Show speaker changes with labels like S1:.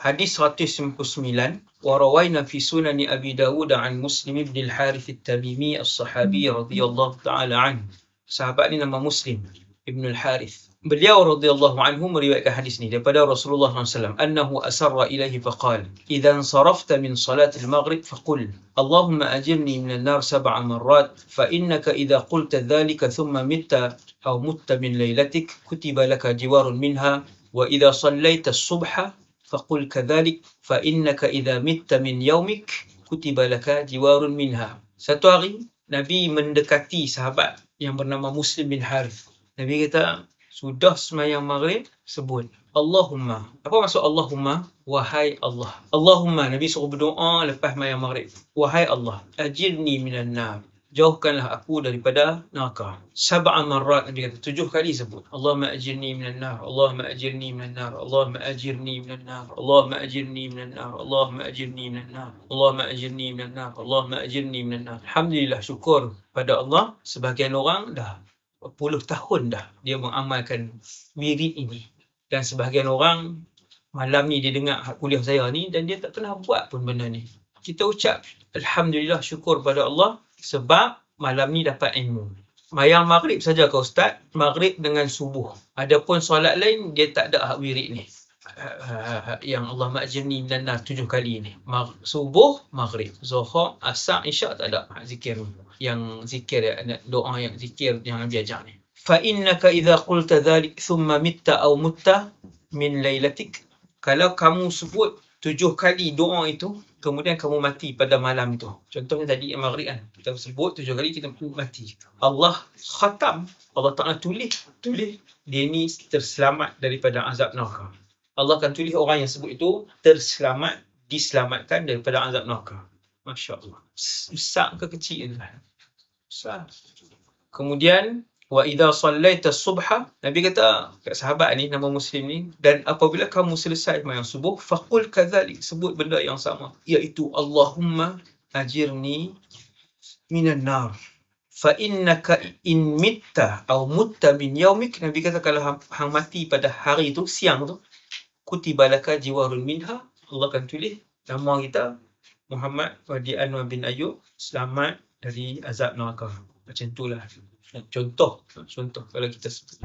S1: Hadis 199, wa rawaina fi sunani Abi Dawud an Muslim ibn al-Harith at-Tamimi as-Sahabi radhiyallahu ta'ala anhu. Sahabat ni nama Muslim ibn al-Harith. Beliau radhiyallahu anhu meriwayatkan hadis ni daripada Rasulullah SAW. Annahu asarra ilaihi faqala, idza sarafta min salat al-maghrib faqul, Allahumma ajirni min an-nar 7 marrat, fa innaka idza qulta dhalika thumma mitta aw mutta min laylatik kutiba laka jiwarun minha, wa idza sallaita as-subha faqul kadhalik, fa innaka idza mitta min yaumik kutiba laka jiwarun minha. Satu hari Nabi mendekati sahabat yang bernama Muslim bin Harith. Nabi kata, sudah sembahyang maghrib, sebut Allahumma. Apa maksud Allahumma? Wahai Allah. Allahumma, Nabi suruh berdoa lepas sembahyang maghrib. Wahai Allah, ajirni minan nar, jauhkanlah aku daripada neraka. 7 marrat, Nabi kata, 7 kali sebut Allahumma ajirni minan nar, Allahumma ajirni minan nar, Allahumma ajirni minan nar, Allahumma ajirni minan nar, Allahumma ajirni minan nar, Allahumma ajirni minan nar, Allahumma ajirni minan nar. Alhamdulillah, syukur pada Allah, sebahagian orang dah berpuluh tahun dah dia mengamalkan wirid ini, dan sebahagian orang malam ni dia dengar kuliah saya ni dan dia tak pernah buat pun benda ni. Kita ucap Alhamdulillah, syukur pada Allah sebab malam ni dapat ilmu. Sembahyang maghrib saja ke Ustaz, maghrib dengan subuh. Adapun solat lain dia tak ada wirid ni. Yang Allahumma ajirni minan nar 7 kali ni. Subuh, maghrib, zuhur, asar, isyak tak ada zikir. Yang zikir, doa yang zikir yang Nabi ajar ni. Fa innaka idza qulta dhalik thumma mitta aw mutta min lailatik. Kalau kamu sebut 7 kali doa itu, kemudian kamu mati pada malam itu. Contohnya tadi maghrib kan, kita sebut 7 kali, kita mati. Allah khatam, Allah Ta'ala tulis dia ni terselamat daripada azab neraka. Allah akan tulis orang yang sebut itu terselamat, diselamatkan daripada azab neraka. Masya Allah. Besar ke kecil kan? Besar. Kemudian wa idza sallaita subha, Nabi kata kat sahabat ni nama Muslim ni, dan apabila kamu selesai sembahyang subuh, faqul kadzalik, sebut benda yang sama, iaitu Allahumma ajirni minan nar, fa innaka in mitta aw mutta min yaumik. Nabi kata kalau hang mati pada hari tu, siang tu, kutiba laka jiwarun minha, Allah akan tulis nama kita Muhammad Wadi Anwar bin Ayub selamat dari azab neraka. Macam itulah contoh kalau kita sebut.